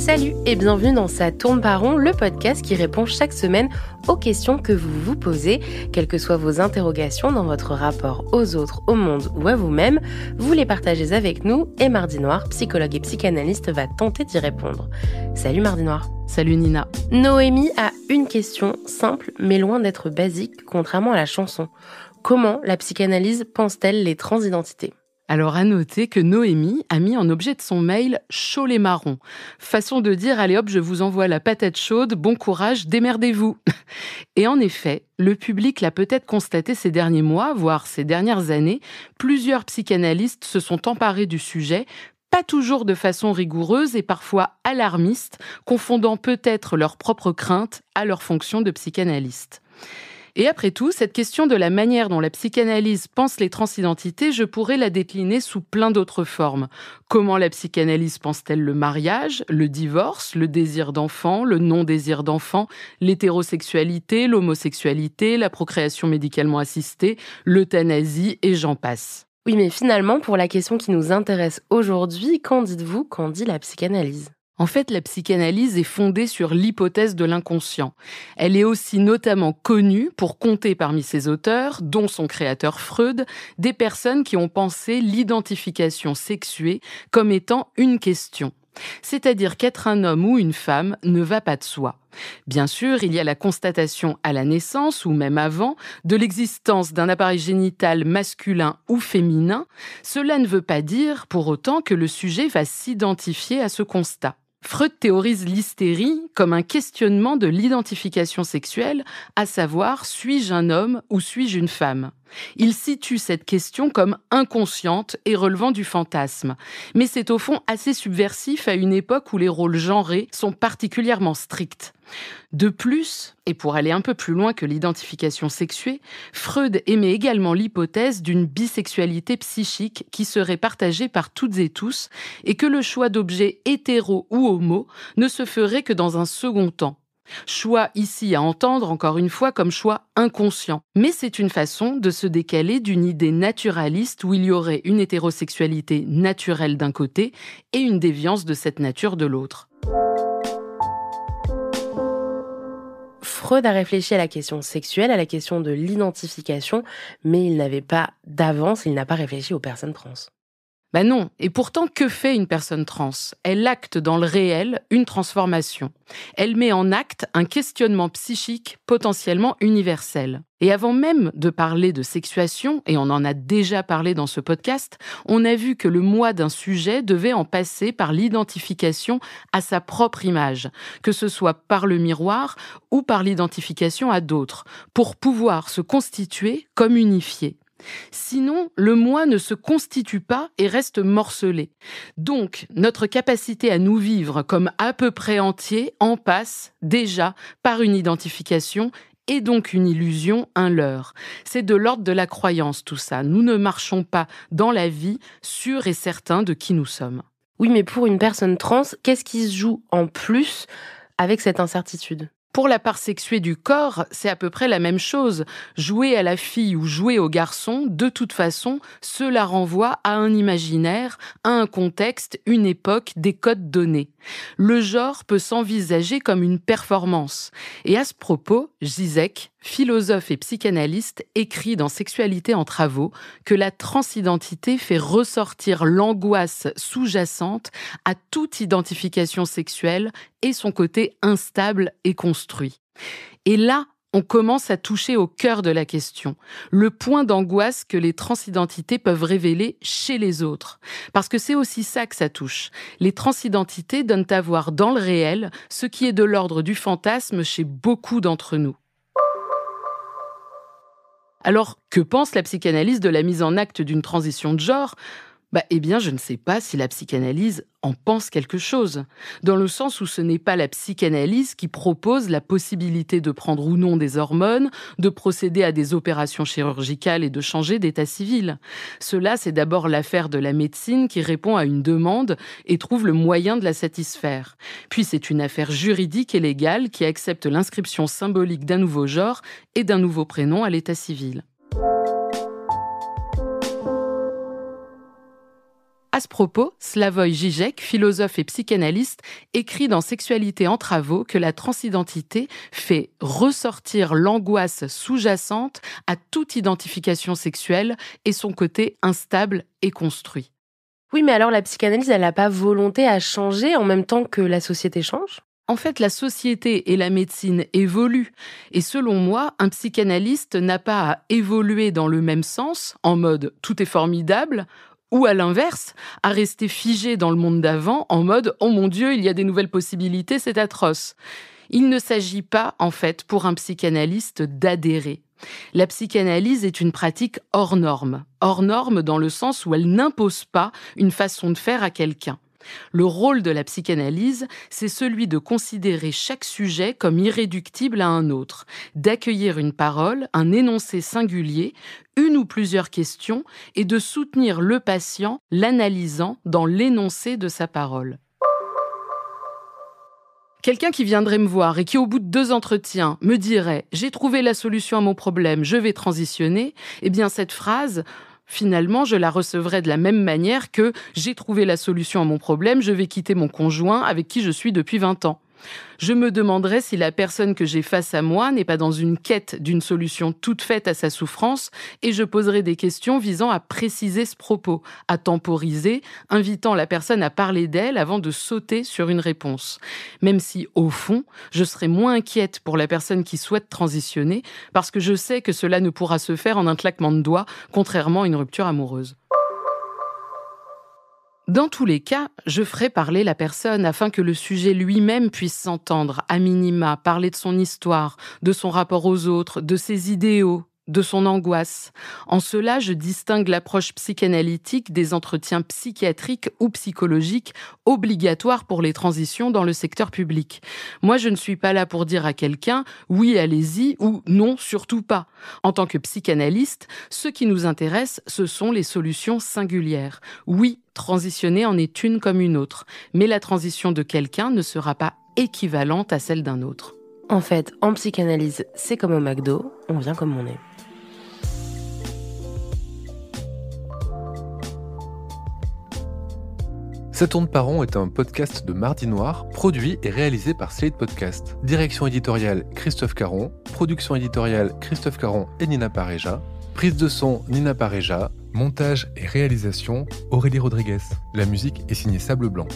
Salut et bienvenue dans Ça tourne pas rond, le podcast qui répond chaque semaine aux questions que vous vous posez, quelles que soient vos interrogations dans votre rapport aux autres, au monde ou à vous-même, vous les partagez avec nous et Mardi Noir, psychologue et psychanalyste, va tenter d'y répondre. Salut Mardi Noir. Salut Nina. Noémie a une question simple mais loin d'être basique, contrairement à la chanson. Comment la psychanalyse pense-t-elle les transidentités ? Alors à noter que Noémie a mis en objet de son mail « chaud les marrons ». Façon de dire « allez hop, je vous envoie la patate chaude, bon courage, démerdez-vous ». Et en effet, le public l'a peut-être constaté ces derniers mois, voire ces dernières années, plusieurs psychanalystes se sont emparés du sujet, pas toujours de façon rigoureuse et parfois alarmiste, confondant peut-être leurs propres craintes à leur fonction de psychanalyste. Et après tout, cette question de la manière dont la psychanalyse pense les transidentités, je pourrais la décliner sous plein d'autres formes. Comment la psychanalyse pense-t-elle le mariage, le divorce, le désir d'enfant, le non-désir d'enfant, l'hétérosexualité, l'homosexualité, la procréation médicalement assistée, l'euthanasie et j'en passe. Oui, mais finalement, pour la question qui nous intéresse aujourd'hui, qu'en dites-vous quand dit la psychanalyse ? En fait, la psychanalyse est fondée sur l'hypothèse de l'inconscient. Elle est aussi notamment connue pour compter parmi ses auteurs, dont son créateur Freud, des personnes qui ont pensé l'identification sexuée comme étant une question. C'est-à-dire qu'être un homme ou une femme ne va pas de soi. Bien sûr, il y a la constatation à la naissance, ou même avant, de l'existence d'un appareil génital masculin ou féminin. Cela ne veut pas dire, pour autant, que le sujet va s'identifier à ce constat. Freud théorise l'hystérie comme un questionnement de l'identification sexuelle, à savoir, suis-je un homme ou suis-je une femme ? Il situe cette question comme inconsciente et relevant du fantasme. Mais c'est au fond assez subversif à une époque où les rôles genrés sont particulièrement stricts. De plus, et pour aller un peu plus loin que l'identification sexuée, Freud émet également l'hypothèse d'une bisexualité psychique qui serait partagée par toutes et tous et que le choix d'objets hétéros ou homo ne se ferait que dans un second temps. Choix ici à entendre, encore une fois, comme choix inconscient. Mais c'est une façon de se décaler d'une idée naturaliste où il y aurait une hétérosexualité naturelle d'un côté et une déviance de cette nature de l'autre. Freud a réfléchi à la question sexuelle, à la question de l'identification, mais il n'avait pas d'avance, il n'a pas réfléchi aux personnes trans. Non, et pourtant, que fait une personne trans ? Elle acte dans le réel une transformation. Elle met en acte un questionnement psychique potentiellement universel. Et avant même de parler de sexuation, et on en a déjà parlé dans ce podcast, on a vu que le moi d'un sujet devait en passer par l'identification à sa propre image, que ce soit par le miroir ou par l'identification à d'autres, pour pouvoir se constituer comme unifié. Sinon, le moi ne se constitue pas et reste morcelé. Donc, notre capacité à nous vivre comme à peu près entiers en passe déjà par une identification et donc une illusion, un leurre. C'est de l'ordre de la croyance tout ça. Nous ne marchons pas dans la vie sûrs et certains de qui nous sommes. Oui, mais pour une personne trans, qu'est-ce qui se joue en plus avec cette incertitude ? Pour la part sexuée du corps, c'est à peu près la même chose. Jouer à la fille ou jouer au garçon, de toute façon, cela renvoie à un imaginaire, à un contexte, une époque, des codes donnés. Le genre peut s'envisager comme une performance. Et à ce propos, Žižek, philosophe et psychanalyste, écrit dans Sexualité en travaux que la transidentité fait ressortir l'angoisse sous-jacente à toute identification sexuelle et son côté instable et construit. Et là, on commence à toucher au cœur de la question, le point d'angoisse que les transidentités peuvent révéler chez les autres. Parce que c'est aussi ça que ça touche. Les transidentités donnent à voir dans le réel ce qui est de l'ordre du fantasme chez beaucoup d'entre nous. Alors, que pense la psychanalyse de la mise en acte d'une transition de genre ? Eh bien, je ne sais pas si la psychanalyse en pense quelque chose, dans le sens où ce n'est pas la psychanalyse qui propose la possibilité de prendre ou non des hormones, de procéder à des opérations chirurgicales et de changer d'état civil. Cela, c'est d'abord l'affaire de la médecine qui répond à une demande et trouve le moyen de la satisfaire. Puis c'est une affaire juridique et légale qui accepte l'inscription symbolique d'un nouveau genre et d'un nouveau prénom à l'état civil. À ce propos, Slavoj Žižek, philosophe et psychanalyste, écrit dans Sexualité en travaux que la transidentité fait ressortir l'angoisse sous-jacente à toute identification sexuelle et son côté instable et construit. Oui, mais alors la psychanalyse, elle n'a pas volonté à changer en même temps que la société change ? En fait, la société et la médecine évoluent. Et selon moi, un psychanalyste n'a pas à évoluer dans le même sens, en mode « tout est formidable », ou à l'inverse, à rester figé dans le monde d'avant, en mode « oh mon Dieu, il y a des nouvelles possibilités, c'est atroce ». Il ne s'agit pas, en fait, pour un psychanalyste d'adhérer. La psychanalyse est une pratique hors norme dans le sens où elle n'impose pas une façon de faire à quelqu'un. Le rôle de la psychanalyse, c'est celui de considérer chaque sujet comme irréductible à un autre, d'accueillir une parole, un énoncé singulier, une ou plusieurs questions, et de soutenir le patient, l'analysant dans l'énoncé de sa parole. Quelqu'un qui viendrait me voir et qui, au bout de 2 entretiens, me dirait « j'ai trouvé la solution à mon problème, je vais transitionner », eh bien cette phrase, finalement, je la recevrais de la même manière que « j'ai trouvé la solution à mon problème, je vais quitter mon conjoint avec qui je suis depuis 20 ans ». Je me demanderais si la personne que j'ai face à moi n'est pas dans une quête d'une solution toute faite à sa souffrance et je poserais des questions visant à préciser ce propos, à temporiser, invitant la personne à parler d'elle avant de sauter sur une réponse. Même si, au fond, je serais moins inquiète pour la personne qui souhaite transitionner parce que je sais que cela ne pourra se faire en un claquement de doigts, contrairement à une rupture amoureuse. Dans tous les cas, je ferai parler la personne afin que le sujet lui-même puisse s'entendre, à minima, parler de son histoire, de son rapport aux autres, de ses idéaux, de son angoisse. En cela, je distingue l'approche psychanalytique des entretiens psychiatriques ou psychologiques obligatoires pour les transitions dans le secteur public. Moi, je ne suis pas là pour dire à quelqu'un « oui, allez-y » ou « non, surtout pas ». En tant que psychanalyste, ce qui nous intéresse, ce sont les solutions singulières. Oui, transitionner en est une comme une autre, mais la transition de quelqu'un ne sera pas équivalente à celle d'un autre. En fait, en psychanalyse, c'est comme au McDo, on vient comme on est. Ça tourne par rond est un podcast de Mardi Noir, produit et réalisé par Slate Podcast. Direction éditoriale Christophe Caron, production éditoriale Christophe Caron et Nina Pareja, prise de son Nina Pareja, montage et réalisation Aurélie Rodriguez. La musique est signée Sable Blanc.